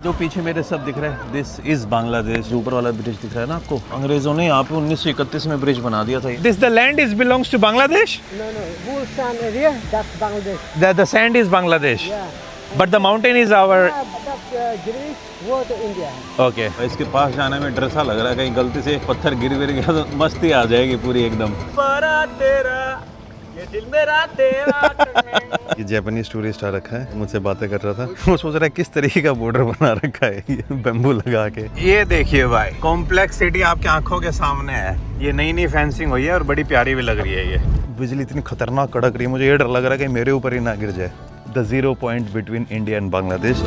जो पीछे मेरे सब दिख रहा है, दिस इज बांग्लादेश। जो ऊपर वाला ब्रिज दिख रहा है ना आपको, अंग्रेजों ने यहाँ पे 1931 में ब्रिज बना दिया था। This the land is belongs to Bangladesh. No, Bulsan area, that's Bangladesh. The sand is Bangladesh, Yeah. But the mountain is our. Yeah, but that's Greece, वो तो इंडिया है। ओके, इसके पास जाने में डर सा लग रहा है, कहीं गलती से पत्थर गिर गया तो मस्ती आ जाएगी पूरी एकदम। ये दिल मेरा तेरा। ये जापानीज टूरिस्ट आ रखा है, मुझसे बातें कर रहा था। वो सोच रहा है किस तरीके का बॉर्डर बना रखा है ये बैम्बू लगा के। ये देखिए भाई, कॉम्प्लेक्सिटी आपकी आंखों के सामने है। ये नई नई फेंसिंग हुई है और बड़ी प्यारी भी लग रही है। ये बिजली इतनी खतरनाक कड़क रही है, मुझे ये डर लग रहा है कि मेरे ऊपर ही ना गिर जाए। The zero point between India and Bangladesh.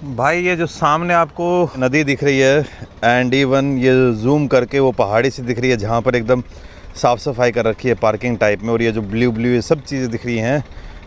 भाई ये जो सामने आपको नदी दिख रही है एंड इवन ये जूम करके वो पहाड़ी सी दिख रही है जहाँ पर एकदम साफ़ सफाई कर रखी है पार्किंग टाइप में, और ये जो ब्लू ब्लू ये सब चीज़ें दिख रही हैं,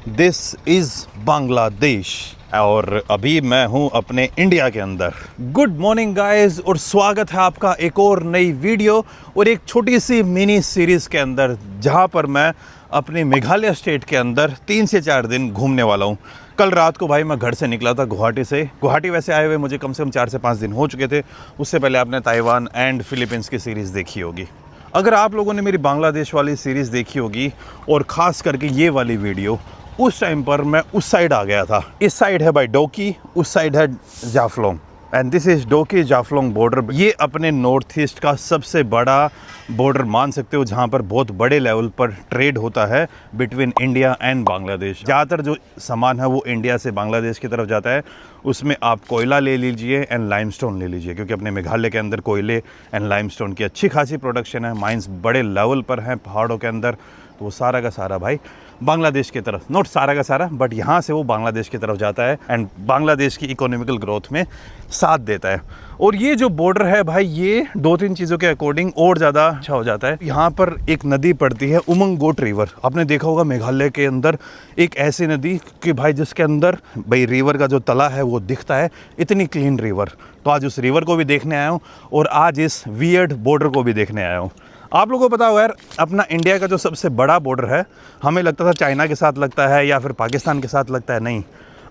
दिस इज़ बांग्लादेश। और अभी मैं हूँ अपने इंडिया के अंदर। गुड मॉर्निंग गाइस, और स्वागत है आपका एक और नई वीडियो और एक छोटी सी मिनी सीरीज़ के अंदर, जहाँ पर मैं अपने मेघालय स्टेट के अंदर 3 से 4 दिन घूमने वाला हूँ। कल रात को भाई मैं घर से निकला था गुवाहाटी से। गुवाहाटी वैसे आए हुए मुझे कम से कम 4 से 5 दिन हो चुके थे। उससे पहले आपने ताइवान एंड फिलीपींस की सीरीज़ देखी होगी। अगर आप लोगों ने मेरी बांग्लादेश वाली सीरीज़ देखी होगी, और ख़ास करके ये वाली वीडियो, उस टाइम पर मैं उस साइड आ गया था। इस साइड है भाई डोकी, उस साइड है Jaflong, and this is Dawki Jaflong border. ये अपने नॉर्थ ईस्ट का सबसे बड़ा बॉर्डर मान सकते हो, जहाँ पर बहुत बड़े लेवल पर ट्रेड होता है बिटवीन इंडिया एंड बांग्लादेश। ज़्यादातर जो सामान है वो इंडिया से बांग्लादेश की तरफ जाता है। उसमें आप कोयला ले लीजिए एंड लाइमस्टोन ले लीजिए, क्योंकि अपने मेघालय के अंदर कोयले एंड लाइमस्टोन की अच्छी खासी प्रोडक्शन है। माइंस बड़े लेवल पर हैं पहाड़ों के अंदर, तो वो सारा का सारा भाई बांग्लादेश की तरफ, नॉट सारा का सारा, बट यहाँ से वो बांग्लादेश की तरफ जाता है एंड बांग्लादेश की इकोनॉमिकल ग्रोथ में साथ देता है। और ये जो बॉर्डर है भाई, ये 2-3 चीज़ों के अकॉर्डिंग और ज़्यादा अच्छा हो जाता है। यहाँ पर एक नदी पड़ती है, उमंगोट रिवर। आपने देखा होगा मेघालय के अंदर एक ऐसी नदी कि भाई जिसके अंदर भाई रिवर का जो तला है वो दिखता है, इतनी क्लीन रिवर। तो आज उस रिवर को भी देखने आया हूँ और आज इस वियर्ड बॉर्डर को भी देखने आया हूँ। आप लोगों को पता होगा यार, अपना इंडिया का जो सबसे बड़ा बॉर्डर है, हमें लगता था चाइना के साथ लगता है या फिर पाकिस्तान के साथ लगता है, नहीं।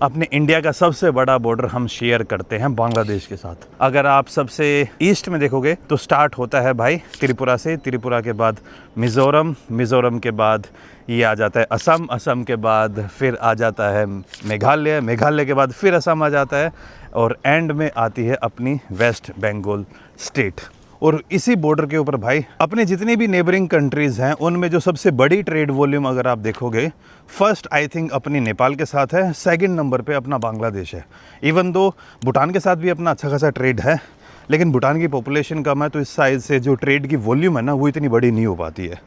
अपने इंडिया का सबसे बड़ा बॉर्डर हम शेयर करते हैं बांग्लादेश के साथ। अगर आप सबसे ईस्ट में देखोगे तो स्टार्ट होता है भाई त्रिपुरा से, त्रिपुरा के बाद मिज़ोरम, मिज़ोरम के बाद ये आ जाता है असम, असम के बाद फिर आ जाता है मेघालय, मेघालय के बाद फिर असम आ जाता है, और एंड में आती है अपनी वेस्ट बंगाल स्टेट। और इसी बॉर्डर के ऊपर भाई अपने जितनी भी नेबरिंग कंट्रीज़ हैं, उनमें जो सबसे बड़ी ट्रेड वॉल्यूम अगर आप देखोगे, फर्स्ट आई थिंक अपनी नेपाल के साथ है, सेकंड नंबर पे अपना बांग्लादेश है। इवन दो भूटान के साथ भी अपना अच्छा खासा ट्रेड है, लेकिन भूटान की पॉपुलेशन कम है, तो इस साइड से जो ट्रेड की वॉल्यूम है ना, वो इतनी बड़ी नहीं हो पाती है।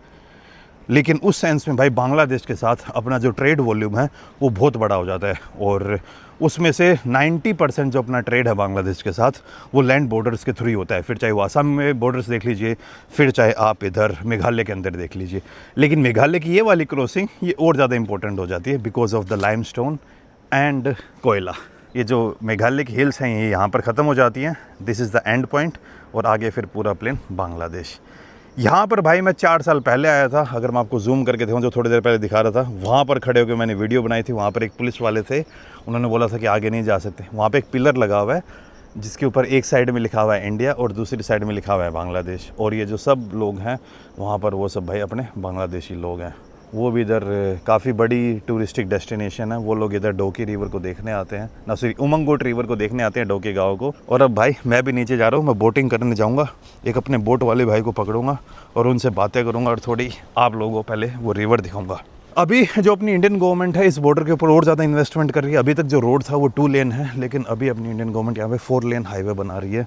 लेकिन उस सेंस में भाई बांग्लादेश के साथ अपना जो ट्रेड वॉल्यूम है वो बहुत बड़ा हो जाता है, और उसमें से 90% जो अपना ट्रेड है बांग्लादेश के साथ वो लैंड बॉर्डर्स के थ्रू ही होता है। फिर चाहे वो असम में बॉर्डर्स देख लीजिए, फिर चाहे आप इधर मेघालय के अंदर देख लीजिए। लेकिन मेघालय की ये वाली क्रॉसिंग ये और ज़्यादा इंपॉर्टेंट हो जाती है because of the limestone and कोयला। ये जो मेघालय की हिल्स हैं ये यहाँ पर ख़त्म हो जाती हैं, this is the end point, और आगे फिर पूरा प्लेन बांग्लादेश। यहाँ पर भाई मैं 4 साल पहले आया था। अगर मैं आपको जूम करके दिखाऊं, जो थोड़ी देर पहले दिखा रहा था, वहाँ पर खड़े होकर मैंने वीडियो बनाई थी। वहाँ पर एक पुलिस वाले थे, उन्होंने बोला था कि आगे नहीं जा सकते। वहाँ पे एक पिलर लगा हुआ है जिसके ऊपर एक साइड में लिखा हुआ है इंडिया और दूसरी साइड में लिखा हुआ है बांग्लादेश। और ये जो सब लोग हैं वहाँ पर, वो सब भाई अपने बांग्लादेशी लोग हैं। वो भी इधर काफ़ी बड़ी टूरिस्टिक डेस्टिनेशन है। वो लोग इधर डोकी रिवर को देखने आते हैं, ना सॉरी उमंगोट रिवर को देखने आते हैं, डोकी गाँव को। और अब भाई मैं भी नीचे जा रहा हूँ, मैं बोटिंग करने जाऊँगा। एक अपने बोट वाले भाई को पकड़ूंगा और उनसे बातें करूँगा, और थोड़ी आप लोगों को पहले वो रिवर दिखाऊँगा। अभी जो अपनी इंडियन गवर्नमेंट है इस बॉर्डर के ऊपर और ज़्यादा इन्वेस्टमेंट कर रही है। अभी तक जो रोड था वो 2 लेन है, लेकिन अभी अपनी इंडियन गवर्नमेंट यहाँ पे 4 लेन हाईवे बना रही है,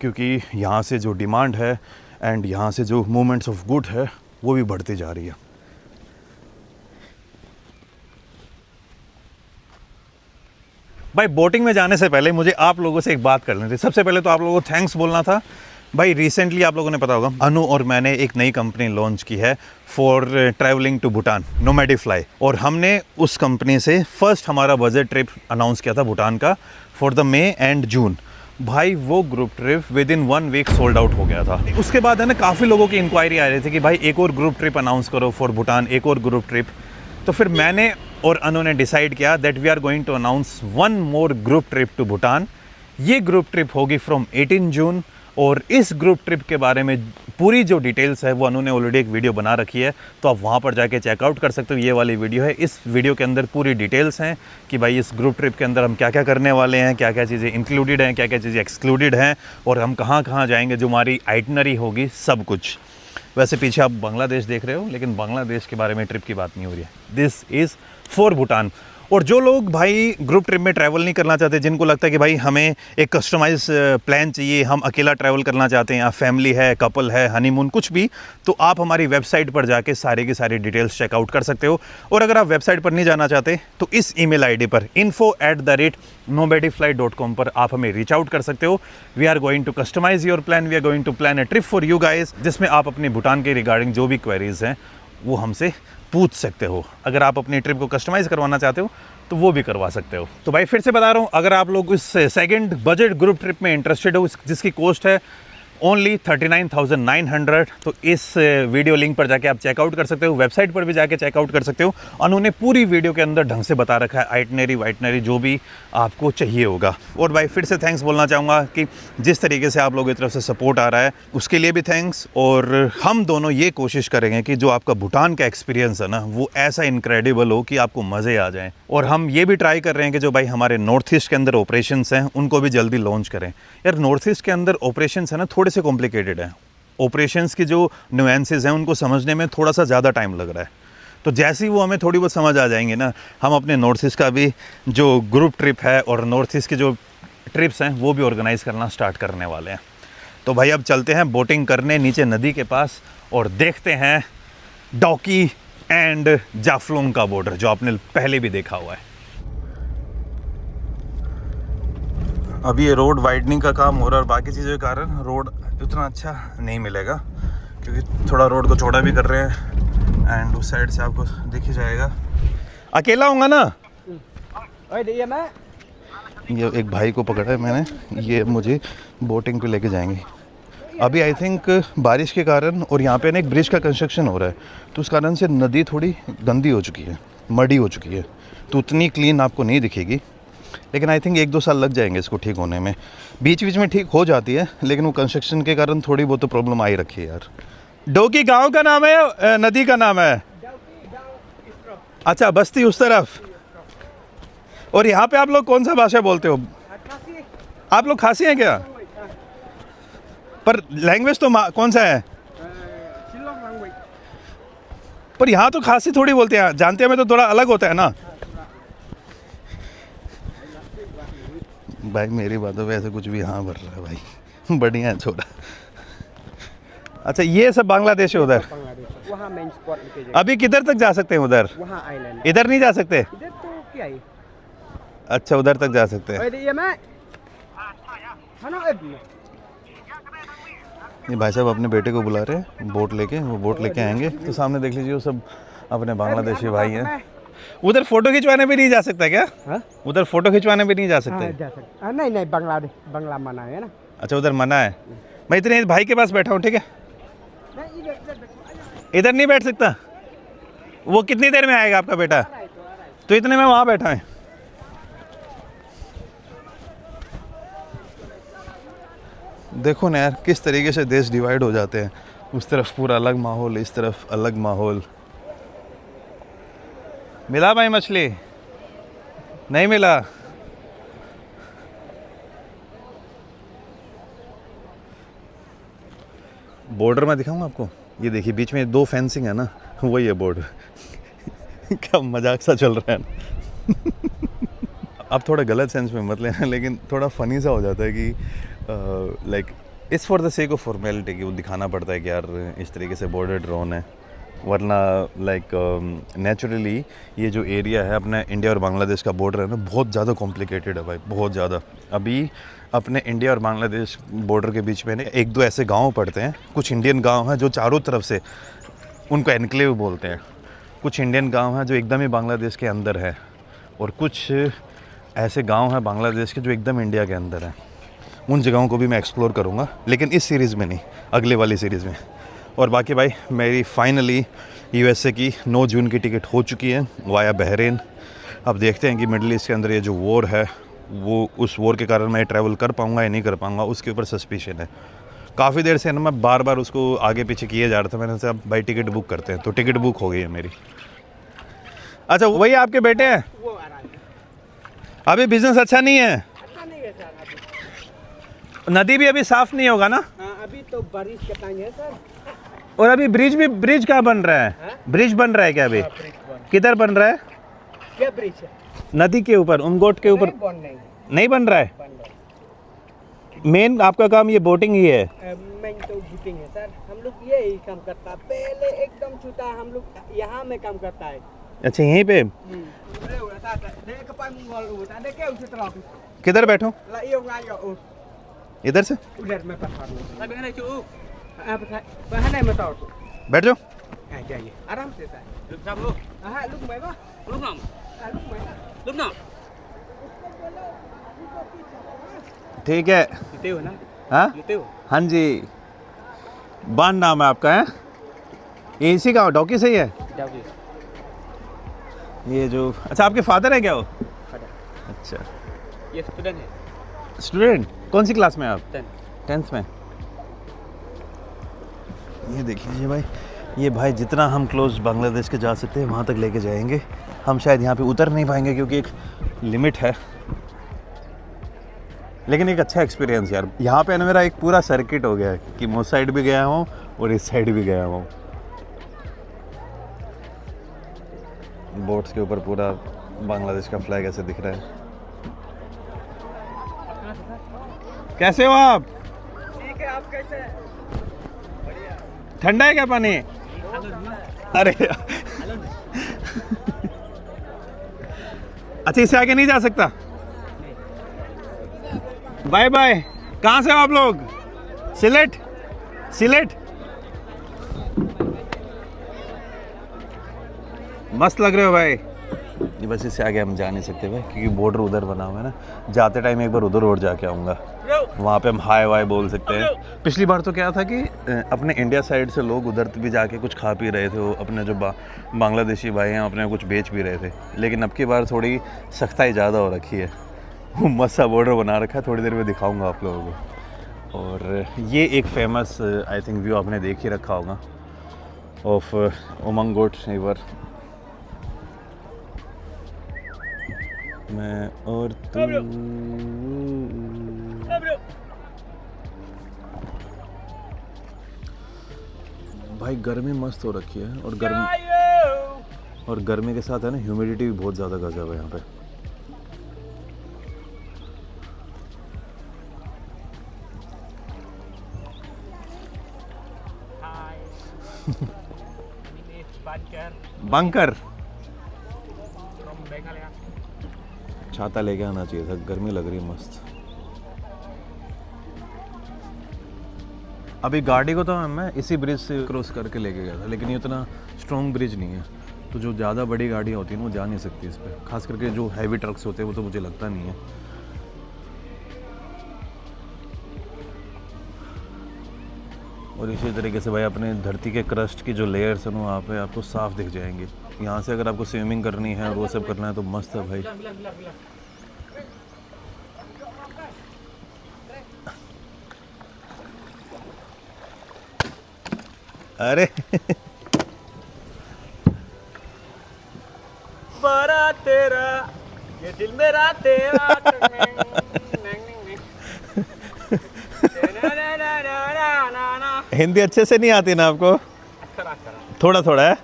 क्योंकि यहाँ से जो डिमांड है एंड यहाँ से जो मूवमेंट्स ऑफ गुड है वो भी बढ़ती जा रही है। भाई बोटिंग में जाने से पहले मुझे आप लोगों से एक बात करनी थी। सबसे पहले तो आप लोगों को थैंक्स बोलना था। भाई रिसेंटली आप लोगों ने पता होगा, अनु और मैंने एक नई कंपनी लॉन्च की है फॉर ट्रैवलिंग टू भूटान, नोमैडिफ्लाई। और हमने उस कंपनी से फर्स्ट हमारा बजट ट्रिप अनाउंस किया था भूटान का for the May and June. भाई वो group trip with in 1 week sold out हो गया था। उसके बाद है ना काफ़ी लोगों की इंक्वायरी आ रही थी कि भाई एक और ग्रुप ट्रिप अनाउंस करो फॉर भूटान, एक और ग्रुप ट्रिप। तो फिर मैंने और अनु ने डिसाइड किया that we are going to announce 1 more group trip to Bhutan. ये ग्रुप ट्रिप होगी फ्रॉम 18 जून और इस ग्रुप ट्रिप के बारे में पूरी जो डिटेल्स है वो अनु ने ऑलरेडी एक वीडियो बना रखी है, तो आप वहाँ पर जाके चेकआउट कर सकते हो। ये वाली वीडियो है, इस वीडियो के अंदर पूरी डिटेल्स हैं कि भाई इस ग्रुप ट्रिप के अंदर हम क्या क्या करने वाले हैं, क्या क्या चीज़ें इंक्लूडेड हैं, क्या क्या चीज़ें एक्सक्लूडेड हैं और हम कहाँ कहाँ जाएंगे, जो हमारी आइटनरी होगी, सब कुछ। वैसे पीछे आप बांग्लादेश देख रहे हो, लेकिन बांग्लादेश के बारे में ट्रिप की बात नहीं हो रही है, दिस इज़ फॉर भूटान। और जो लोग भाई ग्रुप ट्रिप में ट्रैवल नहीं करना चाहते, जिनको लगता है कि भाई हमें एक कस्टमाइज प्लान चाहिए, हम अकेला ट्रैवल करना चाहते हैं, या फैमिली है, कपल है, हनीमून, कुछ भी, तो आप हमारी वेबसाइट पर जाके सारी की सारी डिटेल्स चेकआउट कर सकते हो। और अगर आप वेबसाइट पर नहीं जाना चाहते तो इस ईमेल आईडी पर info@nomadifly.com पर आप हमें रीच आउट कर सकते हो। We are going to customise your plan, we are going to plan a trip for you guys, जिसमें आप अपने भूटान के रिगार्डिंग जो भी क्वेरीज हैं वो हमसे पूछ सकते हो। अगर आप अपनी ट्रिप को कस्टमाइज़ करवाना चाहते हो तो वो भी करवा सकते हो। तो भाई फिर से बता रहा हूँ, अगर आप लोग इस सेकंड बजट ग्रुप ट्रिप में इंटरेस्टेड हो, जिसकी कॉस्ट है ओनली 39,900, तो इस वीडियो लिंक पर जाके आप चेकआउट कर सकते हो, वेबसाइट पर भी जाके चेकआउट कर सकते हो। उन्होंने पूरी वीडियो के अंदर ढंग से बता रखा है, आइटनरी वाइटनरी जो भी आपको चाहिए होगा। और भाई फिर से थैंक्स बोलना चाहूँगा कि जिस तरीके से आप लोगों की तरफ से सपोर्ट आ रहा है उसके लिए भी थैंक्स। और हम दोनों ये कोशिश करेंगे कि जो आपका भूटान का एक्सपीरियंस है ना, वो ऐसा इनक्रेडिबल हो कि आपको मज़े आ जाएँ। और हम ये भी ट्राई कर रहे हैं कि जो भाई हमारे नॉर्थ ईस्ट के अंदर ऑपरेशंस हैं उनको भी जल्दी लॉन्च करें। यार नॉर्थ ईस्ट के अंदर ऑपरेशंस है ना थोड़े से कॉम्प्लिकेटेड है, ऑपरेशंस की जो न्यूएंसेस हैं उनको समझने में थोड़ा सा ज़्यादा टाइम लग रहा है। तो जैसे ही वो हमें थोड़ी बहुत समझ आ जाएंगे ना, हम अपने नॉर्थ ईस्ट का भी जो ग्रुप ट्रिप है और नॉर्थ ईस्ट की जो ट्रिप्स हैं वो भी ऑर्गेनाइज़ करना स्टार्ट करने वाले हैं। तो भाई अब चलते हैं बोटिंग करने नीचे नदी के पास और देखते हैं डॉकी एंड जाफलोंग का बॉर्डर, जो आपने पहले भी देखा हुआ है। अभी ये रोड वाइडनिंग का काम हो रहा है और बाकी चीज़ों के कारण रोड उतना अच्छा नहीं मिलेगा, क्योंकि थोड़ा रोड को चौड़ा भी कर रहे हैं। एंड उस साइड से आपको दिख ही जाएगा। अकेला होगा ना? ये एक भाई को पकड़ा है मैंने, ये मुझे बोटिंग पे लेके जाएंगे। अभी आई थिंक बारिश के कारण और यहाँ पे ना एक ब्रिज का कंस्ट्रक्शन हो रहा है, तो उस कारण से नदी थोड़ी गंदी हो चुकी है, मडी हो चुकी है, तो उतनी क्लीन आपको नहीं दिखेगी। लेकिन आई थिंक 1-2 साल लग जाएंगे इसको ठीक होने में। बीच बीच में ठीक हो जाती है, लेकिन वो कंस्ट्रक्शन के कारण थोड़ी बहुत तो प्रॉब्लम आ ही रखी है यार। डोकी गांव का नाम है, नदी का नाम है? अच्छा, बस्ती उस तरफ। और यहाँ पे आप लोग कौन सा भाषा बोलते हो? आप लोग खासी हैं क्या? पर लैंग्वेज तो कौन सा है? पर यहाँ तो खासी थोड़ी बोलते हैं, जानते में तो थोड़ा अलग होता है ना। भाई मेरी बातों पे ऐसे कुछ भी हाँ भर रहा है भाई, बढ़िया है छोटा। अच्छा, ये सब बांग्लादेश है उधर? वहाँ मेन स्पॉट पे अभी किधर तक जा सकते हैं उधर? वहाँ आइलैंड। इधर नहीं जा सकते? इधर तो क्या है? अच्छा, उधर तक जा सकते हैं। ये भाई साहब अपने बेटे को बुला रहे हैं बोट लेके, वो बोट लेके आएंगे। तो सामने देख लीजिए वो सब अपने बांग्लादेशी भाई हैं। उधर फोटो खिंचवाने भी नहीं जा सकता क्या? हा? उधर फोटो खिंचवाने भी नहीं जा सकते? जा सकते। नहीं बांग्लादेश बंगला मना है ना। अच्छा, उधर मना है। मैं इतने भाई के पास बैठा हूँ, ठीक है? इधर नहीं बैठ सकता? वो कितनी देर में आएगा आपका बेटा? तो इतने में वहाँ बैठा है। देखो ना यार किस तरीके से देश डिवाइड हो जाते हैं। उस तरफ पूरा अलग माहौल, इस तरफ अलग माहौल। मिला भाई मछली? नहीं मिला? बॉर्डर में दिखाऊंगा आपको। ये देखिए बीच में 2 फेंसिंग है ना, वही है बॉर्डर। क्या मजाक सा चल रहा है ना। अब थोड़ा गलत सेंस में मत लेना, लेकिन थोड़ा फनी सा हो जाता है कि like it's for the sake of formality, कि वो दिखाना पड़ता है कि यार इस तरीके से बॉर्डर ड्रोन है। वरना लाइक नेचुरली ये जो एरिया है अपने इंडिया और बांग्लादेश का बॉर्डर है ना, बहुत ज़्यादा कॉम्प्लिकेटेड है भाई, बहुत ज़्यादा। अभी अपने इंडिया और बांग्लादेश बॉर्डर के बीच में 1-2 ऐसे गांव पड़ते हैं, कुछ इंडियन गांव हैं जो चारों तरफ से, उनको एनक्लेव बोलते हैं। कुछ इंडियन गांव हैं जो एकदम ही बांग्लादेश के अंदर है, और कुछ ऐसे गांव हैं बांग्लादेश के जो एकदम इंडिया के अंदर हैं। उन जगहों को भी मैं एक्सप्लोर करूँगा, लेकिन इस सीरीज़ में नहीं, अगले वाली सीरीज़ में। और बाकी भाई मेरी फाइनली यूएसए की 9 जून की टिकट हो चुकी है वाया बहरीन। अब देखते हैं कि मिडल ईस्ट के अंदर ये जो वॉर है वो उस वॉर के कारण मैं ट्रैवल कर पाऊँगा या नहीं कर पाऊँगा, उसके ऊपर सस्पिशन है। काफ़ी देर से ना मैं बार बार उसको आगे पीछे किए जा रहा था, मैंने सोचा भाई टिकट बुक करते हैं, तो टिकट बुक हो गई है मेरी। अच्छा वही आपके बेटे हैं? वो आ रहा है। अभी बिजनेस अच्छा नहीं है, अच्छा नहीं है सर अभी। नदी भी अभी साफ नहीं होगा ना, हाँ अभी तो बारिश का टाइम है सर। और अभी ब्रिज कहाँ बन रहा है? हाँ? ब्रिज बन रहा है क्या अभी? ब्रिज बन। किधर बन रहा है? क्या ब्रिज है? नदी के ऊपर, उमगोट के ऊपर नहीं, बन नहीं नहीं बन रहा है। बन रहा मेन आपका काम ये बोटिंग ही है? है। मैं तो बुकिंग है सर, हम लोग ये ही काम करता है। पहले एकदम छोटा हम लोग यहाँ में काम करता है। अच्छा यहीं पे? किधर बैठूं? इधर से? उधर में बताओ। बैठ जाओ। जाइए आराम से सर। हाँ लुक मैं बा लुक ना ठीक है। लेते हो ना? हाँ लेते हो? हाँ जी। बान नाम है आपका? है ये इसी का डॉकी सही है? जाओगे। ये जो अच्छा आपके फादर है क्या वो? अच्छा ये स्टूडेंट है। स्टूडेंट कौन सी क्लास में आप? 10th में। ये देख लीजिए भाई, ये भाई जितना हम क्लोज बांग्लादेश के जा सकते हैं वहाँ तक लेके जाएंगे। हम शायद यहाँ पे उतर नहीं पाएंगे क्योंकि एक लिमिट है, लेकिन एक अच्छा एक्सपीरियंस यार। यहाँ पे ना मेरा एक पूरा सर्किट हो गया है कि मैं उस साइड भी गया हूँ और इस साइड भी गया हूँ। बोट्स के ऊपर पूरा बांग्लादेश का फ्लैग ऐसे दिख रहा है। कैसे हो आप? ठीक है, आप कैसे हैं? ठंडा है क्या पानी? अरे अच्छा इससे आगे नहीं जा सकता? Bye bye. कहाँ से हो आप लोग? सिलेट? सिलेट मस्त लग रहे हो भाई। ये बस इससे आगे हम जा नहीं सकते भाई क्योंकि बॉर्डर उधर बना हुआ है ना। जाते टाइम एक बार उधर और जाके आऊँगा, वहाँ पे हम हाय वाय बोल सकते हैं। पिछली बार तो क्या था कि अपने इंडिया साइड से लोग उधर भी जाके कुछ खा पी रहे थे, वो अपने जो बांग्लादेशी भाई हैं अपने कुछ बेच भी रहे थे। लेकिन अब की बार थोड़ी सख्ताई ज़्यादा हो रखी है, वो मस्त सा बॉर्डर बना रखा है, थोड़ी देर में दिखाऊंगा आप लोगों को। और ये एक फेमस आई थिंक व्यू आपने देख ही रखा होगा ऑफ उमंगोट रिवर। मैं और तू भाई गर्मी मस्त हो रखी है, और गर्मी के साथ है ना ह्यूमिडिटी भी बहुत ज़्यादा गजब है यहाँ पे। बंकर छाता लेके आना चाहिए था, गर्मी लग रही है मस्त। अभी गाड़ी को तो मैं इसी ब्रिज से क्रॉस करके लेके गया था, लेकिन ये उतना स्ट्रॉन्ग ब्रिज नहीं है, तो जो ज़्यादा बड़ी गाड़ियाँ होती हैं वो जा नहीं सकती इस पर। खास करके जो हैवी ट्रक्स होते हैं वो तो मुझे लगता नहीं है। और इसी तरीके से भाई अपने धरती के क्रस्ट की जो लेयर्स हैं वहाँ पे आपको साफ दिख जाएंगे। यहाँ से अगर आपको स्विमिंग करनी है और वो सब करना है तो मस्त है भाई। अरे बड़ा तेरा ये दिल मेरा तेरा। हिंदी अच्छे से नहीं आती ना आपको? थोड़ा थोड़ा है।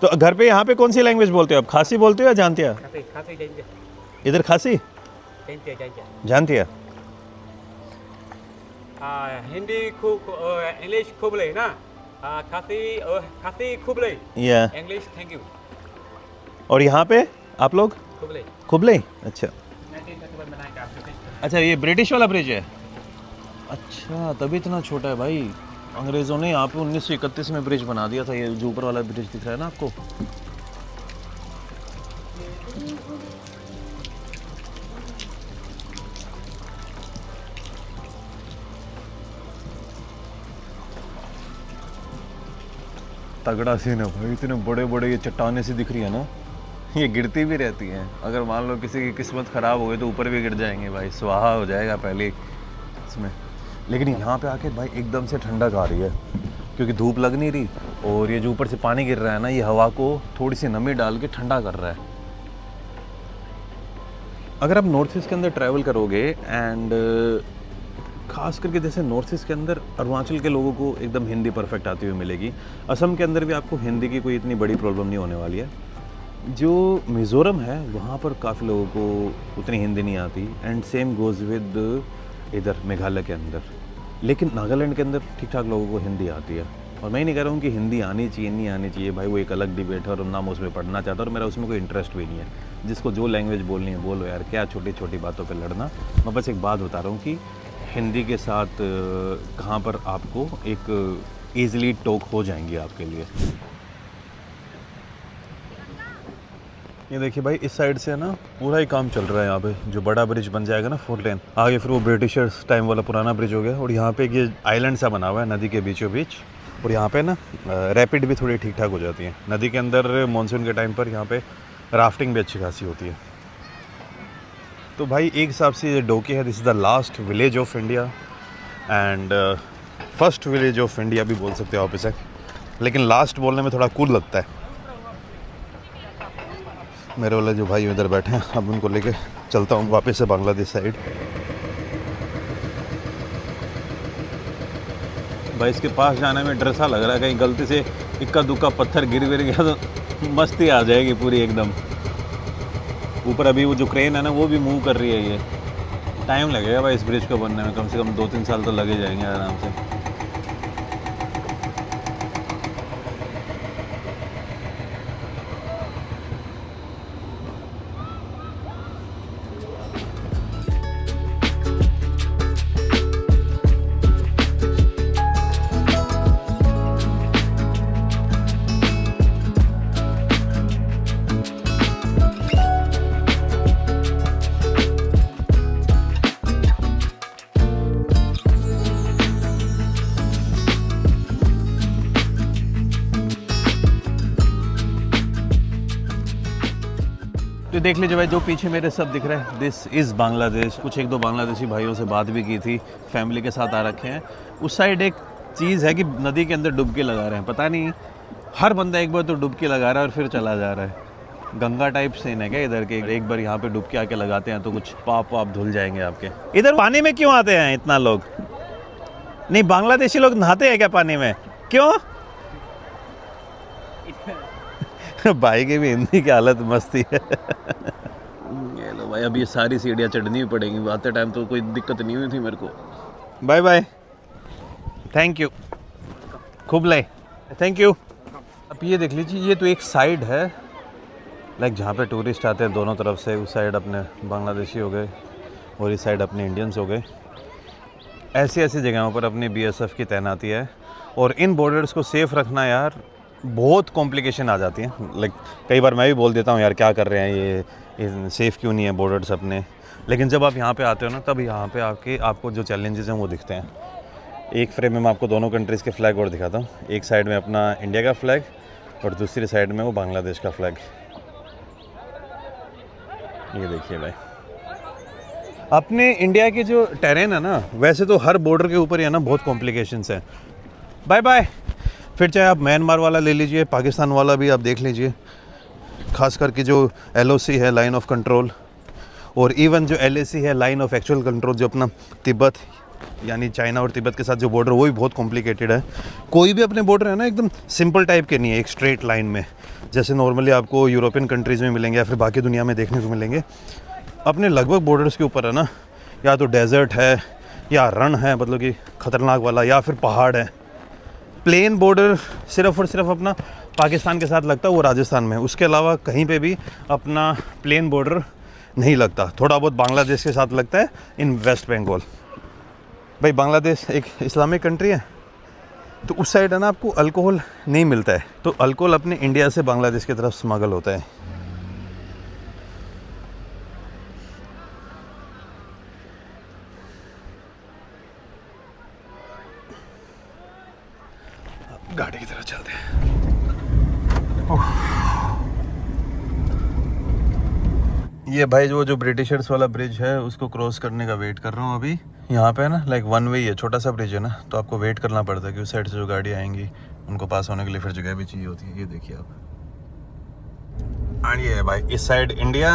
तो घर पे यहाँ पे कौन सी लैंग्वेज बोलते हो आप? खासी बोलते हो या जानती है? इधर खासी जानती है? हिंदी खूब, इंग्लिश खूब ले ना। खासी खूब ले। या इंग्लिश थैंक यू। और यहाँ पे आप लोग? खुबले। खुबले? अच्छा अच्छा, ये ब्रिटिश वाला ब्रिज है? अच्छा तभी इतना छोटा है भाई। अंग्रेज़ों ने यहाँ पे 1931 में ब्रिज बना दिया था। ये जो ऊपर वाला ब्रिज दिख रहा है ना आपको, तगड़ा सीन है भाई, इतने बड़े बड़े ये चट्टाने सी दिख रही है ना, ये गिरती भी रहती हैं। अगर मान लो किसी की किस्मत ख़राब हो गई तो ऊपर भी गिर जाएंगे भाई, स्वाहा हो जाएगा पहले इसमें। लेकिन यहाँ पे आके भाई एकदम से ठंडक आ रही है, क्योंकि धूप लग नहीं रही, और ये जो ऊपर से पानी गिर रहा है ना, ये हवा को थोड़ी सी नमी डाल के ठंडा कर रहा है। अगर आप नॉर्थ ईस्ट के अंदर ट्रैवल करोगे एंड खास करके जैसे नॉर्थ ईस्ट के अंदर अरुणाचल के लोगों को एकदम हिंदी परफेक्ट आती हुई मिलेगी। असम के अंदर भी आपको हिंदी की कोई इतनी बड़ी प्रॉब्लम नहीं होने वाली है। जो मिज़ोरम है वहाँ पर काफ़ी लोगों को उतनी हिंदी नहीं आती, एंड सेम गोज़ विद इधर मेघालय के अंदर। लेकिन नागालैंड के अंदर ठीक ठाक लोगों को हिंदी आती है। और मैं नहीं कह रहा हूँ कि हिंदी आनी चाहिए नहीं आनी चाहिए भाई, वो एक अलग डिबेट है और ना मैं उसमें पढ़ना चाहता, और मेरा उसमें कोई इंटरेस्ट भी नहीं है। जिसको जो लैंग्वेज बोलनी है बोलो यार, क्या छोटी छोटी बातों पे लड़ना। मैं बस एक बात बता रहा हूँ कि हिंदी के साथ कहाँ पर आपको एक ईज़िली टोक हो जाएंगी आपके लिए। ये देखिए भाई, इस साइड से ना पूरा ही काम चल रहा है यहाँ पे। जो बड़ा ब्रिज बन जाएगा ना 4 लेन, आगे फिर वो ब्रिटिशर्स टाइम वाला पुराना ब्रिज हो गया। और यहाँ पे ये आइलैंड सा बना हुआ है नदी के बीचों बीच, और यहाँ पे ना रैपिड भी थोड़ी ठीक ठाक हो जाती है। नदी के अंदर मानसून के टाइम पर यहाँ पे राफ्टिंग भी अच्छी खासी होती है। तो भाई एक हिसाब से ये डोके है, this is the last village of India and first village of India भी बोल सकते हो आप इसे, लेकिन लास्ट बोलने में थोड़ा कूल लगता है। मेरे वाले जो भाई इधर बैठे हैं, अब उनको लेके चलता हूँ वापस से बांग्लादेश साइड। भाई इसके पास जाने में डर सा लग रहा है, कहीं गलती से इक्का दुक्का पत्थर गिर गया तो मस्ती आ जाएगी पूरी एकदम। ऊपर अभी वो जो क्रेन है ना वो भी मूव कर रही है। ये टाइम लगेगा भाई इस ब्रिज को बनने में, कम से कम 2-3 साल तो लगे जाएंगे आराम से। तो देख लीजिए भाई, जो पीछे मेरे सब दिख रहा है, दिस इज़ बांग्लादेश। कुछ एक दो बांग्लादेशी भाइयों से बात भी की थी, फैमिली के साथ आ रखे हैं। उस साइड एक चीज़ है कि नदी के अंदर डुबकी लगा रहे हैं, पता नहीं हर बंदा एक बार तो डुबकी लगा रहा है और फिर चला जा रहा है। गंगा टाइप सीन है क्या इधर के? एक बार यहाँ पे डुबकी आके लगाते हैं तो कुछ पाप वाप धुल जाएंगे आपके। इधर पानी में क्यों आते हैं इतना लोग? नहीं, बांग्लादेशी लोग नहाते हैं क्या पानी में? क्यों? भाई की भी हिंदी की हालत मस्ती है। ये लो भाई, अब ये सारी सीढ़ियाँ चढ़नी पड़ेंगी। आते टाइम तो कोई दिक्कत नहीं हुई थी मेरे को। बाय बाय, थैंक यू, खूब ले, थैंक यू। अब ये देख लीजिए, ये तो एक साइड है लाइक जहाँ पे टूरिस्ट आते हैं दोनों तरफ से। उस साइड अपने बांग्लादेशी हो गए और इस साइड अपने इंडियंस हो गए। ऐसी ऐसी जगहों पर अपनी BSF की तैनाती है। और इन बॉर्डर्स को सेफ़ रखना यार बहुत कॉम्प्लिकेशन आ जाती हैं। लाइक कई बार मैं भी बोल देता हूँ यार क्या कर रहे हैं ये सेफ़ क्यों नहीं है बॉर्डर्स अपने। लेकिन जब आप यहाँ पे आते हो ना, तब यहाँ पे आके आपको जो चैलेंजेस हैं वो दिखते हैं। एक फ्रेम में मैं आपको दोनों कंट्रीज़ के फ्लैग और दिखाता हूँ। एक साइड में अपना इंडिया का फ्लैग और दूसरी साइड में वो बांग्लादेश का फ्लैग। ये देखिए भाई, अपने इंडिया के जो टेरेन है ना, वैसे तो हर बॉर्डर के ऊपर ही है ना बहुत कॉम्प्लिकेशंस हैं। Bye bye. फिर चाहे आप म्यांमार वाला ले लीजिए, पाकिस्तान वाला भी आप देख लीजिए, खास करके जो LOC है, लाइन ऑफ कंट्रोल, और इवन जो LAC है, लाइन ऑफ एक्चुअल कंट्रोल, जो अपना तिब्बत यानी चाइना और तिब्बत के साथ जो बॉर्डर, वो भी बहुत कॉम्प्लिकेटेड है। कोई भी अपने बॉर्डर है ना एकदम सिंपल टाइप के नहीं है, एक स्ट्रेट लाइन में, जैसे नॉर्मली आपको यूरोपियन कंट्रीज़ में मिलेंगे या फिर बाकी दुनिया में देखने को मिलेंगे। अपने लगभग बॉर्डर्स के ऊपर है ना, या तो डेजर्ट है या रण है, मतलब कि ख़तरनाक वाला, या फिर पहाड़ है। प्लेन बॉर्डर सिर्फ़ और सिर्फ अपना पाकिस्तान के साथ लगता है, वो राजस्थान में। उसके अलावा कहीं पे भी अपना प्लेन बॉर्डर नहीं लगता। थोड़ा बहुत बांग्लादेश के साथ लगता है इन वेस्ट बंगाल। भाई बांग्लादेश एक इस्लामिक कंट्री है, तो उस साइड है ना आपको अल्कोहल नहीं मिलता है, तो अल्कोहल अपने इंडिया से बांग्लादेश की तरफ स्मगल होता है। गाड़ी की तरफ चलते हैं। ये भाई जो ब्रिटिशर्स वाला ब्रिज है उसको क्रॉस करने का वेट कर रहा हूँ अभी। यहाँ पे ना लाइक वन वे है, छोटा सा ब्रिज है ना, तो आपको वेट करना पड़ता है कि उस साइड से जो गाड़ी आएंगी उनको पास होने के लिए फिर जगह भी चाहिए होती है। ये देखिए आप, और ये है भाई इस साइड इंडिया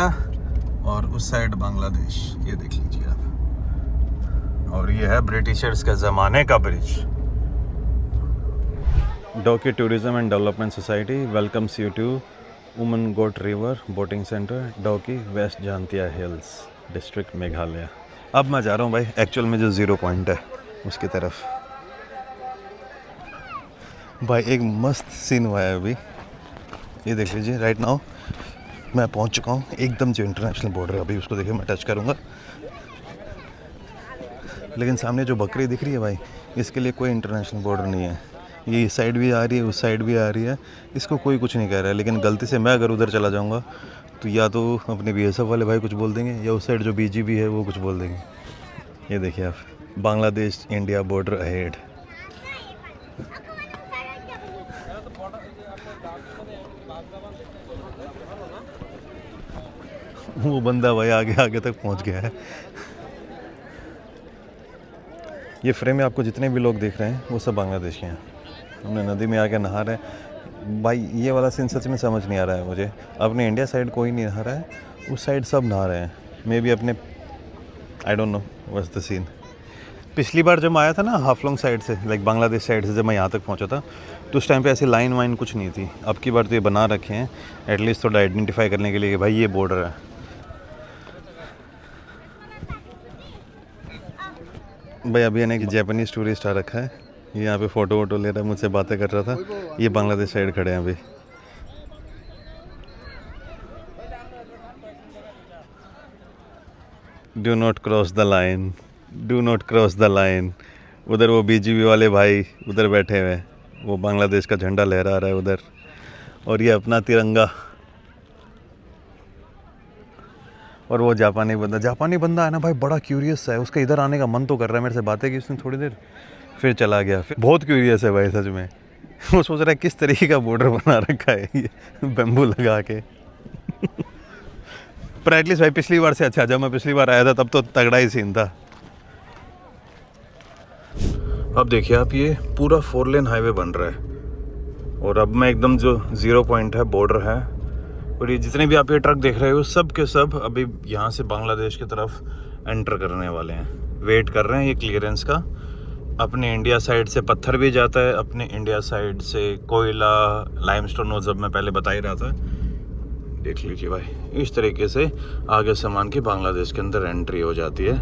और उस साइड बांग्लादेश, ये देख लीजिए आप। और ये है ब्रिटिशर्स के ज़माने का bridge. Dawki Tourism and Development Society welcomes you to Umngot River Boating Centre, Dawki, West Jaintia Hills, district Meghalaya. अब मैं जा रहा हूँ भाई एक्चुअल में जो ज़ीरो पॉइंट है उसकी तरफ। भाई एक मस्त सीन हुआ है अभी, ये देख लीजिए। राइट नाउ मैं पहुँच चुका हूँ एकदम जो इंटरनेशनल बॉर्डर है, अभी उसको देखिए मैं टच करूँगा। लेकिन सामने जो बकरी दिख रही है भाई, इसके लिए कोई इंटरनेशनल बॉर्डर नहीं है। ये इस साइड भी आ रही है, उस साइड भी आ रही है, इसको कोई कुछ नहीं कह रहा है। लेकिन गलती से मैं अगर उधर चला जाऊंगा तो या तो अपने BSF वाले भाई कुछ बोल देंगे, या उस साइड जो BGB है वो कुछ बोल देंगे। ये देखिए आप, बांग्लादेश इंडिया बॉर्डर अहेड। वो बंदा भाई आगे आगे तक पहुंच गया है। ये फ्रेम में आपको जितने भी लोग देख रहे हैं वो सब बांग्लादेशी हैं। हमने नदी में आके नहा रहे हैं भाई। ये वाला सीन सच में समझ नहीं आ रहा है मुझे। अपने इंडिया साइड कोई नहीं नहा रहा है, उस साइड सब नहा रहे हैं। मे बी अपने I don't know what's the scene. पिछली बार जब मैं आया था ना हाफलोंग साइड से, लाइक बांग्लादेश साइड से, जब मैं यहाँ तक पहुँचा था तो उस टाइम पे ऐसी लाइन वाइन कुछ नहीं थी। अब की बार तो ये बना रखे हैं एटलीस्ट थोड़ा आइडेंटिफाई करने के लिए कि भाई ये बॉर्डर है। भाई अभी यानी कि जापानीज़ टूरिस्ट आ रखा है, ये यहाँ पे फ़ोटो वोटो ले रहा है, मुझसे बातें कर रहा था। ये बांग्लादेश साइड खड़े हैं अभी। Do not cross the line, do not cross the line. उधर वो BGB वाले भाई उधर बैठे हुए हैं, वो बांग्लादेश का झंडा लहरा रहा है उधर, और ये अपना तिरंगा। और वो जापानी बंदा है ना भाई, बड़ा क्यूरियस है। उसका इधर आने का मन तो कर रहा है, मेरे से बातें की उसने थोड़ी देर, फिर चला गया। फिर बहुत क्यूरियस है भाई सच में। वो सोच रहा है किस तरीके का बॉर्डर बना रखा है ये बेम्बू लगा के। पर एटलीस्ट भाई पिछली बार से अच्छा, जब मैं पिछली बार आया था तब तो तगड़ा ही सीन था। अब देखिए आप, ये पूरा 4 लेन हाईवे बन रहा है और अब मैं एकदम जो ज़ीरो पॉइंट है बॉर्डर है, और ये जितने भी आप ये ट्रक देख रहे हो सब के सब अभी यहाँ से बांग्लादेश की तरफ एंटर करने वाले हैं। वेट कर रहे हैं ये क्लियरेंस का। अपने इंडिया साइड से पत्थर भी जाता है, अपने इंडिया साइड से कोयला, लाइमस्टोन, वो जब मैं पहले बता ही रहा था। देख लीजिए भाई, इस तरीके से आगे सामान की बांग्लादेश के अंदर एंट्री हो जाती है।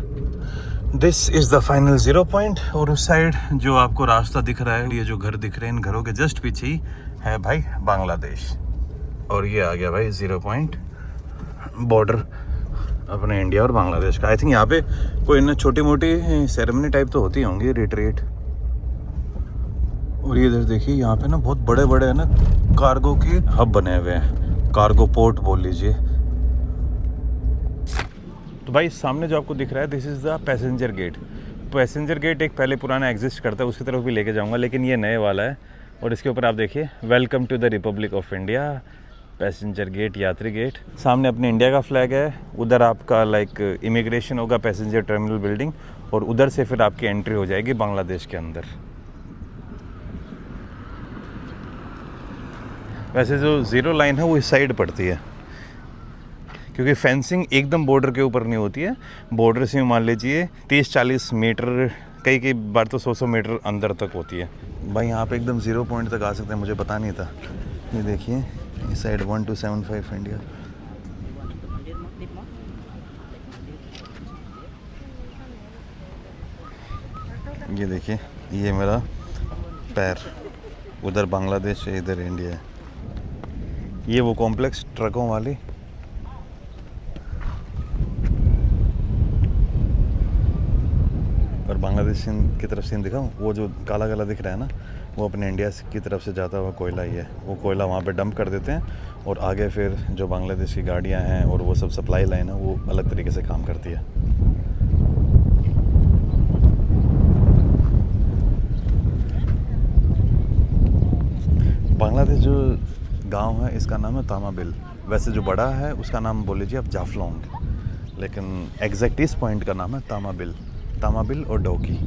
This is the final zero point. और उस साइड जो आपको रास्ता दिख रहा है, ये जो घर दिख रहे हैं, इन घरों के जस्ट पीछे ही है भाई बांग्लादेश। और ये आ गया भाई ज़ीरो पॉइंट बॉर्डर अपने इंडिया और बांग्लादेश का। आई थिंक यहाँ पे कोई ना छोटी मोटी सेरेमनी टाइप तो होती होंगी, रिट्रीट। और ये इधर देखिए, यहाँ पे ना बहुत बड़े बड़े है ना कार्गो के हब बने हुए हैं, कार्गो पोर्ट बोल लीजिए। तो भाई सामने जो आपको दिख रहा है, this is the passenger gate. Passenger gate एक पहले पुराना एग्जिस्ट करता है, उसकी तरफ भी लेके जाऊँगा, लेकिन ये नए वाला है। और इसके ऊपर आप देखिए, welcome to the republic of India, passenger gate, यात्री गेट। सामने अपने इंडिया का फ्लैग है, उधर आपका लाइक इमिग्रेशन होगा, पैसेंजर टर्मिनल बिल्डिंग, और उधर से फिर आपकी एंट्री हो जाएगी बांग्लादेश के अंदर। वैसे जो ज़ीरो लाइन है वो इस साइड पड़ती है, क्योंकि फेंसिंग एकदम बॉर्डर के ऊपर नहीं होती है। बॉर्डर से मान लीजिए 30-40 मीटर, कई बार तो 100 मीटर अंदर तक होती है। भाई यहाँ पे एकदम ज़ीरो पॉइंट तक आ सकते हैं, मुझे पता नहीं था। ये देखिए इस साइड 1275 इंडिया। ये देखिए, ये मेरा पैर, उधर बांग्लादेश है, इधर इंडिया है। ये वो कॉम्प्लेक्स ट्रकों वाली, और बांग्लादेश की तरफ सीन दिखाऊं, वो जो काला काला दिख रहा है ना, वो अपने इंडिया की तरफ से जाता हुआ कोयला ही है। वो कोयला वहाँ पे डंप कर देते हैं, और आगे फिर जो बांग्लादेश की गाड़ियाँ हैं और वो सब सप्लाई लाइन है, वो अलग तरीके से काम करती है। बांग्लादेश जो गांव है, इसका नाम है तामाबिल। वैसे जो बड़ा है उसका नाम बोल लीजिए आप जाफलोंग, लेकिन एग्जैक्ट इस पॉइंट का नाम है तामाबिल। तामाबिल और डोकी।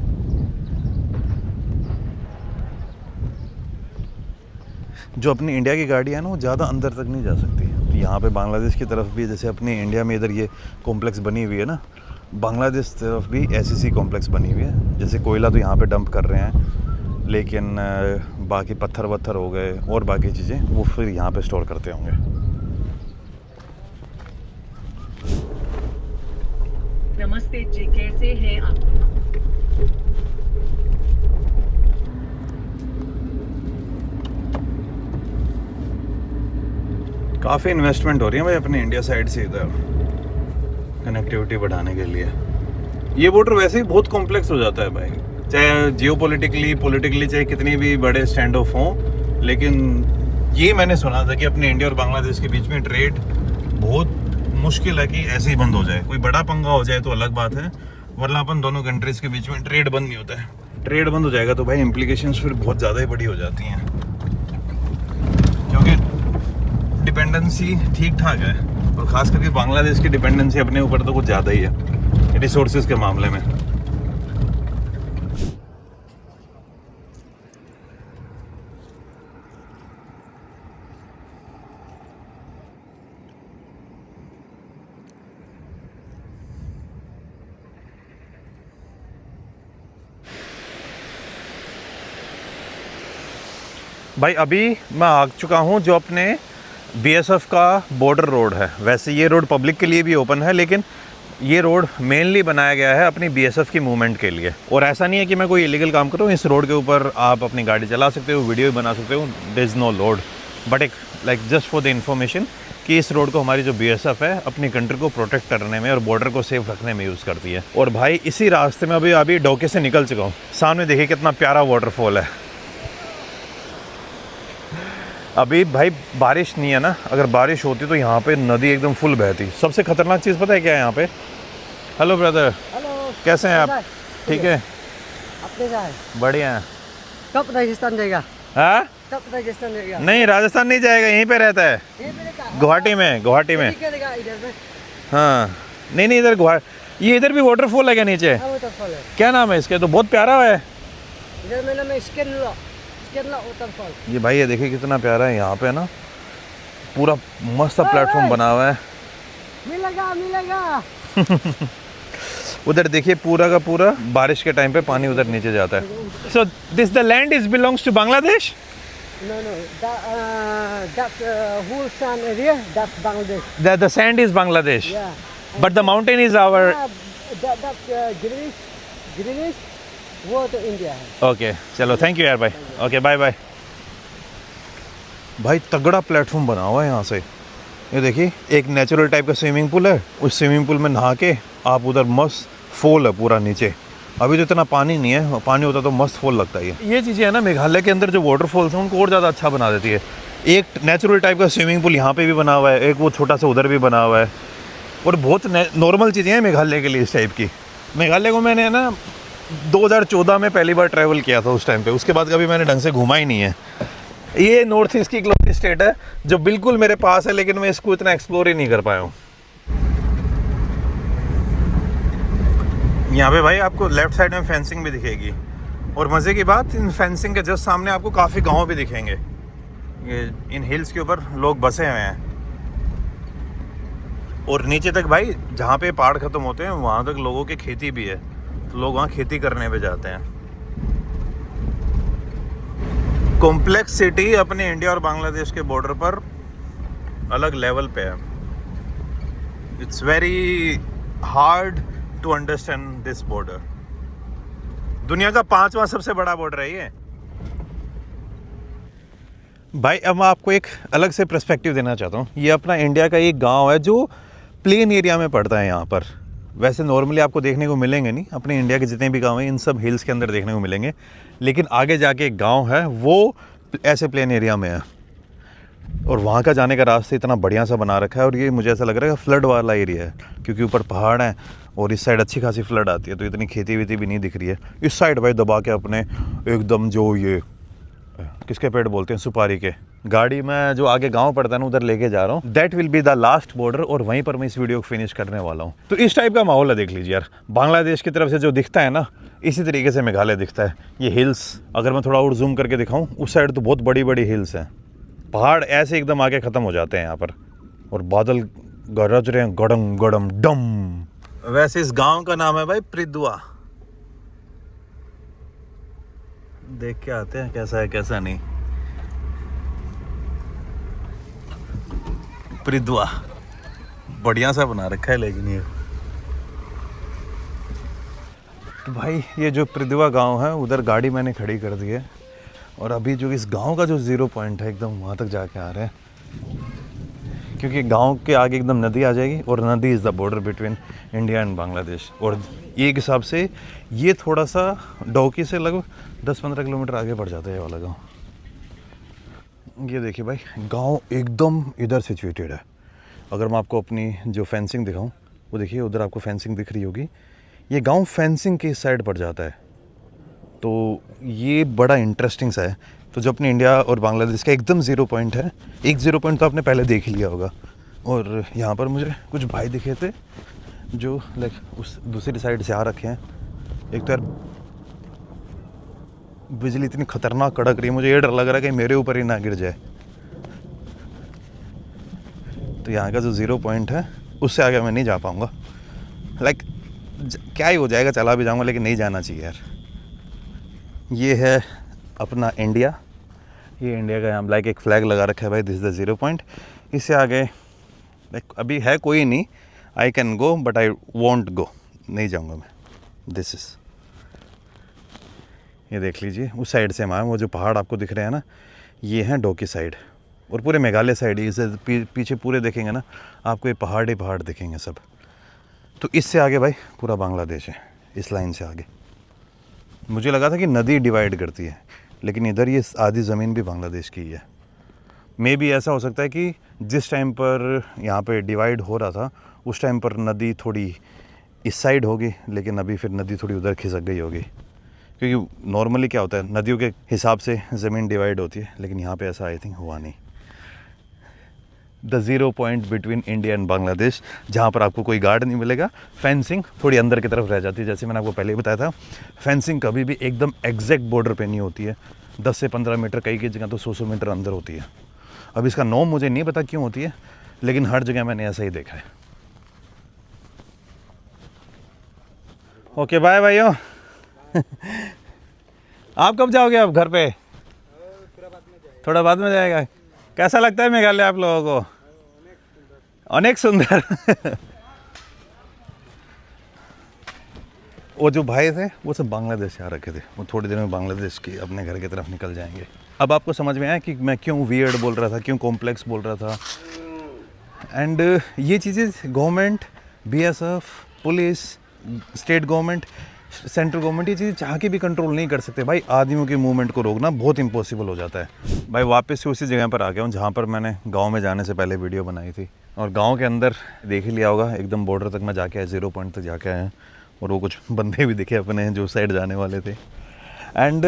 जो अपनी इंडिया की गाड़ी है ना वो ज़्यादा अंदर तक नहीं जा सकती। यहाँ पे बांग्लादेश की तरफ भी जैसे अपनी इंडिया में इधर ये कॉम्प्लेक्स बनी हुई है ना, बांग्लादेश तरफ भी ऐसी कॉम्प्लेक्स बनी हुई है। जैसे कोयला तो यहाँ पे डंप कर रहे हैं, लेकिन बाकी पत्थर वत्थर हो गए और बाकी चीज़ें वो फिर यहाँ पे स्टोर करते होंगे। नमस्ते जी, कैसे हैं आप? काफ़ी इन्वेस्टमेंट हो रही है भाई अपने इंडिया साइड से इधर कनेक्टिविटी बढ़ाने के लिए। ये बॉर्डर वैसे ही बहुत कॉम्प्लेक्स हो जाता है भाई, चाहे पोलिटिकली चाहे कितनी भी बड़े स्टैंड ऑफ हों, लेकिन ये मैंने सुना था कि अपने इंडिया और बांग्लादेश के बीच में ट्रेड बहुत मुश्किल है कि ऐसे ही बंद हो जाए। कोई बड़ा पंगा हो जाए तो अलग बात है, वरना अपन दोनों कंट्रीज़ के बीच में ट्रेड बंद नहीं होता है। ट्रेड बंद हो जाएगा तो भाई इम्प्लीकेशंस फिर बहुत ज़्यादा ही बड़ी हो जाती हैं, क्योंकि डिपेंडेंसी ठीक ठाक है, और ख़ास करके बांग्लादेश की डिपेंडेंसी अपने ऊपर तो कुछ ज़्यादा ही है रिसोर्सेज के मामले में। भाई अभी मैं आ चुका हूँ जो अपने बीएसएफ का बॉर्डर रोड है। वैसे ये रोड पब्लिक के लिए भी ओपन है, लेकिन ये रोड मेनली बनाया गया है अपनी बीएसएफ की मूवमेंट के लिए। और ऐसा नहीं है कि मैं कोई इलीगल काम कर रहा हूँ। इस रोड के ऊपर आप अपनी गाड़ी चला सकते हो, वीडियो भी बना सकते हो, there is no load. But एक like just for the information कि इस रोड को हमारी जो बीएसएफ है अपनी कंट्री को प्रोटेक्ट करने में और बॉर्डर को सेफ रखने में यूज़ करती है। और भाई इसी रास्ते में अभी डोके से निकल चुका हूँ। सामने देखिए कितना प्यारा वाटरफॉल है। अभी भाई बारिश नहीं है ना, अगर बारिश होती तो यहाँ पे नदी एकदम फुल बहती। सबसे खतरनाक चीज़ पता है क्या है यहाँ पे? हेलो ब्रदर, हेलो, कैसे हैं आप? ठीक है, अपने का है? बढ़िया हैं। कब राजस्थान जाएगा? हाँ, कब राजस्थान जाएगा? नहीं राजस्थान नहीं जाएगा, यहीं पे रहता है, गुवाहाटी में। इधर में हाँ, नहीं इधर गुवाहाटी। ये इधर भी वाटरफॉल है क्या नीचे? वाटरफॉल है। क्या नाम है इसके? तो बहुत प्यारा है। इधर मेरा में स्केनला वाटरफॉल। ये भाई ये देखिए कितना प्यारा है। यहाँ पे ना पूरा मस्त प्लेटफॉर्म बना हुआ है। मिलेगा उधर देखिए पूरा का पूरा बारिश के टाइम पे पानी उधर नीचे जाता है। So this the land is belongs to Bangladesh? No, that's whole sand area, that's Bangladesh. The sand is Bangladesh. Yeah. But the mountain is our. That's Greenish water India. Okay, चलो थैंक यू यार भाई। Okay bye bye. भाई तगड़ा platform बना हुआ है यहाँ से। ये देखिए एक नेचुरल टाइप का स्विमिंग पूल है, उस स्विमिंग पूल में नहा के आप उधर मस्त फॉल है पूरा नीचे। अभी तो इतना पानी नहीं है, पानी होता तो मस्त फॉल लगता है। ये चीज़ें है ना मेघालय के अंदर जो वाटरफॉल्स हैं उनको और ज़्यादा अच्छा बना देती है। एक नेचुरल टाइप का स्विमिंग पूल यहाँ पे भी बना हुआ है, एक वो छोटा सा उधर भी बना हुआ है, और बहुत नॉर्मल चीज़ें हैं मेघालय के लिए इस टाइप की। मेघालय को मैंने ना 2014 में पहली बार ट्रैवल किया था उस टाइम पे, उसके बाद कभी मैंने ढंग से घूमा ही नहीं है। ये नॉर्थ ईस्ट की इकलौती स्टेट है जो बिल्कुल मेरे पास है, लेकिन मैं इसको इतना एक्सप्लोर ही नहीं कर पाया हूँ। यहाँ पे भाई आपको लेफ्ट साइड में फेंसिंग भी दिखेगी, और मज़े की बात इन फेंसिंग के जस्ट सामने आपको काफ़ी गांव भी दिखेंगे। ये इन हिल्स के ऊपर लोग बसे हुए हैं, और नीचे तक भाई जहाँ पे पहाड़ ख़त्म होते हैं वहाँ तक लोगों की खेती भी है, तो लोग वहाँ खेती करने पे जाते हैं। कॉम्प्लेक्स सिटी अपने इंडिया और बांग्लादेश के बॉर्डर पर अलग लेवल पे है। It's very hard to understand this border. दुनिया का 5वां सबसे बड़ा बॉर्डर है ये भाई। अब मैं आपको एक अलग से पर्सपेक्टिव देना चाहता हूँ। ये अपना इंडिया का एक गांव है जो प्लेन एरिया में पड़ता है। यहाँ पर वैसे नॉर्मली आपको देखने को मिलेंगे नहीं, अपने इंडिया के जितने भी गांव हैं इन सब हिल्स के अंदर देखने को मिलेंगे, लेकिन आगे जाके एक गांव है वो ऐसे प्लेन एरिया में है, और वहाँ का जाने का रास्ता इतना बढ़िया सा बना रखा है। और ये मुझे ऐसा लग रहा है फ्लड वाला एरिया है, क्योंकि ऊपर पहाड़ है और इस साइड अच्छी खासी फ्लड आती है, तो इतनी खेती वेती भी नहीं दिख रही है। इस साइड भाई दबा के अपने एकदम जो ये किसके पेड़ बोलते हैं, सुपारी के, गाड़ी में जो आगे गांव पड़ता है ना उधर लेके जा रहा हूँ। That will be the last border और वहीं पर मैं इस वीडियो को फिनिश करने वाला हूँ। तो इस टाइप का माहौल है, देख लीजिए यार। बांग्लादेश की तरफ से जो दिखता है ना, इसी तरीके से मेघालय दिखता है। ये हिल्स अगर मैं थोड़ा और जूम करके दिखाऊं, उस साइड तो बहुत बड़ी बड़ी हिल्स हैं। पहाड़ ऐसे एकदम आगे ख़त्म हो जाते हैं यहाँ पर, और बादल गरज रहे हैं गड़म गड़म डम। वैसे इस गांव का नाम है भाई प्रिदुआ। देख के आते हैं कैसा है कैसा नहीं। प्रिदुआ बढ़िया सा बना रखा है लेकिन ये तो भाई, ये जो प्रिदुआ गांव है उधर गाड़ी मैंने खड़ी कर दी है, और अभी जो इस गांव का जो 0 पॉइंट है एकदम वहाँ तक जाके आ रहे हैं, क्योंकि गांव के आगे एकदम नदी आ जाएगी, और नदी is the border between India and Bangladesh. और एक हिसाब से ये थोड़ा सा डोकी से लगभग 10-15 किलोमीटर आगे बढ़ जाता है ये वाला गाँव। ये देखिए भाई, गांव एकदम इधर सिचुएटेड है। अगर मैं आपको अपनी जो फेंसिंग दिखाऊं, वो देखिए उधर आपको फेंसिंग दिख रही होगी। ये गांव फेंसिंग के इस साइड पड़ जाता है, तो ये बड़ा इंटरेस्टिंग सा है। तो जो अपनी इंडिया और बांग्लादेश का एकदम 0 पॉइंट है, एक 0 पॉइंट तो आपने पहले देख ही लिया होगा। और यहाँ पर मुझे कुछ भाई दिखे थे जो लाइक उस दूसरी साइड से आ रखे हैं। एक तो यार बिजली इतनी खतरनाक कड़क रही है, मुझे ये डर लग रहा है कि मेरे ऊपर ही ना गिर जाए। तो यहाँ का जो 0 पॉइंट है उससे आगे मैं नहीं जा पाऊँगा। लाइक क्या ही हो जाएगा, चला भी जाऊँगा, लेकिन नहीं जाना चाहिए यार। ये है अपना इंडिया। ये इंडिया का यहाँ लाइक एक फ्लैग लगा रखा है भाई, दिस इज़ द 0 पॉइंट। इससे आगे लाइक अभी है कोई नहीं, I can go but I want go, नहीं जाऊँगा मैं। दिस इज़, ये देख लीजिए उस साइड से हम वो जो पहाड़ आपको दिख रहे हैं ना, ये हैं डोकी साइड, और पूरे मेघालय साइड इसे पीछे पूरे देखेंगे ना आपको ये पहाड़ ही पहाड़ दिखेंगे सब। तो इससे आगे भाई पूरा बांग्लादेश है, इस लाइन से आगे। मुझे लगा था कि नदी डिवाइड करती है, लेकिन इधर ये आधी ज़मीन भी बांग्लादेश की ही है। मे भी ऐसा हो सकता है कि जिस टाइम पर यहाँ पे डिवाइड हो रहा था उस टाइम पर नदी थोड़ी इस साइड होगी, लेकिन अभी फिर नदी थोड़ी उधर खिसक गई होगी, क्योंकि नॉर्मली क्या होता है नदियों के हिसाब से ज़मीन डिवाइड होती है, लेकिन यहाँ पे ऐसा आई थिंक हुआ नहीं। The 0 point between India and Bangladesh, जहाँ पर आपको कोई गार्ड नहीं मिलेगा। फेंसिंग थोड़ी अंदर की तरफ रह जाती है, जैसे मैंने आपको पहले ही बताया था। फेंसिंग कभी भी एकदम एग्जैक्ट बॉर्डर पे नहीं होती है, 10 से 15 मीटर, कई जगह तो 100 मीटर अंदर होती है। अब इसका नॉर्म मुझे नहीं पता क्यों होती है, लेकिन हर जगह मैंने ऐसा ही देखा है। ओके बाय भाइयों। आप कब जाओगे अब घर पे? थोड़ा बाद में जाएगा। कैसा लगता है मेघालय आप लोगों को? अनेक सुंदर। वो जो भाई थे वो सब बांग्लादेश से आ रखे थे, वो थोड़ी देर में बांग्लादेश की अपने घर की तरफ निकल जाएंगे। अब आपको समझ में आया कि मैं क्यों वियर्ड बोल रहा था, क्यों कॉम्प्लेक्स बोल रहा था। एंड ये चीज़ें government, BSF, police, state government, central government ये चीज़ें चाह के भी कंट्रोल नहीं कर सकते भाई। आदमियों के मूवमेंट को रोकना बहुत इम्पॉसिबल हो जाता है भाई। वापस से उसी जगह पर आ गया हूँ जहाँ पर मैंने गांव में जाने से पहले वीडियो बनाई थी, और गांव के अंदर देख ही लिया होगा एकदम बॉर्डर तक मैं जाके आया, 0 पॉइंट तक जाके आए हैं, और वो कुछ बंदे भी दिखे अपने जो साइड जाने वाले थे। एंड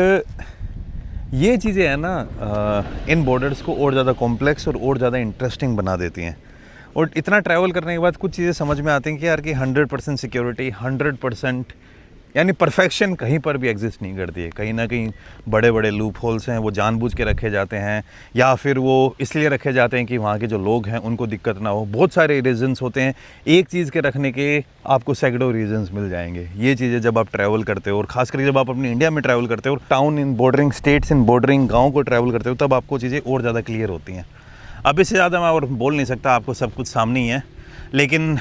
ये चीज़ें हैं ना, इन बॉर्डर्स को और ज़्यादा कॉम्प्लेक्स और ज़्यादा इंटरेस्टिंग बना देती हैं। और इतना ट्रैवल करने के बाद कुछ चीज़ें समझ में आती हैं कि यार कि 100% सिक्योरिटी, 100% यानी परफेक्शन कहीं पर भी एग्जिस्ट नहीं करती है। कहीं ना कहीं बड़े बड़े लूप होल्स हैं, वो जानबूझ के रखे जाते हैं, या फिर वो इसलिए रखे जाते हैं कि वहाँ के जो लोग हैं उनको दिक्कत ना हो। बहुत सारे रीजंस होते हैं, एक चीज़ के रखने के आपको सैकड़ों रीजंस मिल जाएंगे। ये चीज़ें जब आप ट्रैवल करते हो, और ख़ासकर जब आप अपनी इंडिया में ट्रैवल करते हो, और town in bordering states in bordering गाँव को ट्रैवल करते हो, तब आपको चीज़ें और ज़्यादा क्लियर होती हैं। अब इससे ज़्यादा मैं और बोल नहीं सकता, आपको सब कुछ सामने ही है। लेकिन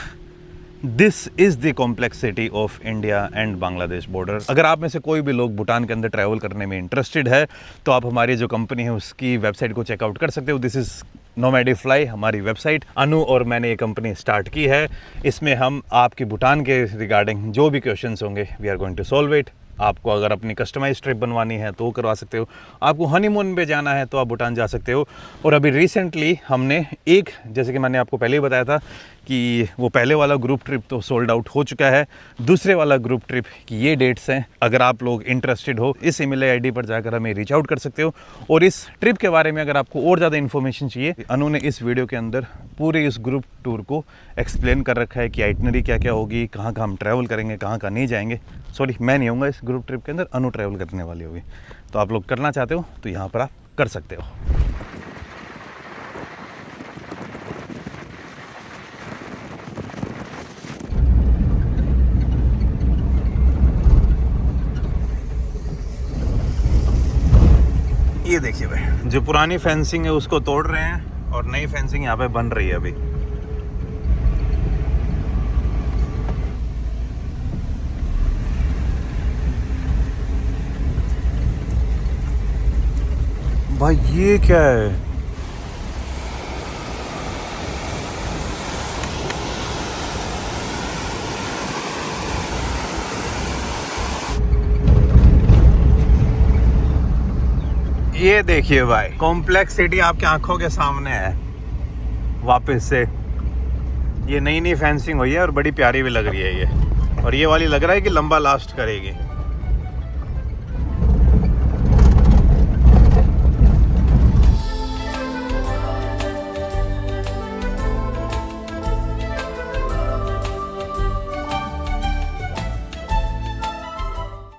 this is the complexity of India and Bangladesh border. अगर आप में से कोई भी लोग भूटान के अंदर ट्रैवल करने में इंटरेस्टेड है, तो आप हमारी जो कंपनी है उसकी वेबसाइट को चेकआउट कर सकते हो। दिस इज़ नोमैडिफ्लाई हमारी वेबसाइट। अनु और मैंने ये कंपनी स्टार्ट की है। इसमें हम आपकी भूटान के रिगार्डिंग जो भी क्वेश्चंस होंगे, we are going to solve it. आपको अगर अपनी कस्टमाइज ट्रिप बनवानी है तो करवा सकते हो। आपको हनीमून पे जाना है तो आप भूटान जा सकते हो। और अभी रिसेंटली हमने एक, जैसे कि मैंने आपको पहले ही बताया था कि वो पहले वाला ग्रुप ट्रिप तो सोल्ड आउट हो चुका है, दूसरे वाला ग्रुप ट्रिप की ये डेट्स हैं। अगर आप लोग इंटरेस्टेड हो इस ईमेल आईडी पर जाकर हमें रीच आउट कर सकते हो। और इस ट्रिप के बारे में अगर आपको और ज़्यादा इन्फॉर्मेशन चाहिए, अनु ने इस वीडियो के अंदर पूरे इस ग्रुप टूर को एक्सप्लेन कर रखा है कि आइटनरी क्या क्या होगी, कहाँ कहाँ हम ट्रैवल करेंगे, कहाँ कहाँ नहीं जाएंगे। सॉरी, मैं नहीं होऊंगा इस ग्रुप ट्रिप के अंदर, अनु ट्रैवल करने वाली होगी। तो आप लोग करना चाहते हो तो यहाँ पर आप कर सकते हो। ये देखिए भाई, जो पुरानी फेंसिंग है उसको तोड़ रहे हैं और नई फेंसिंग यहाँ पे बन रही है अभी। भाई ये क्या है? ये देखिए भाई, कॉम्प्लेक्सिटी आपकी आंखों के सामने है वापस से। ये नई नई फेंसिंग हुई है और बड़ी प्यारी भी लग रही है ये, और ये वाली लग रहा है कि लंबा लास्ट करेगी।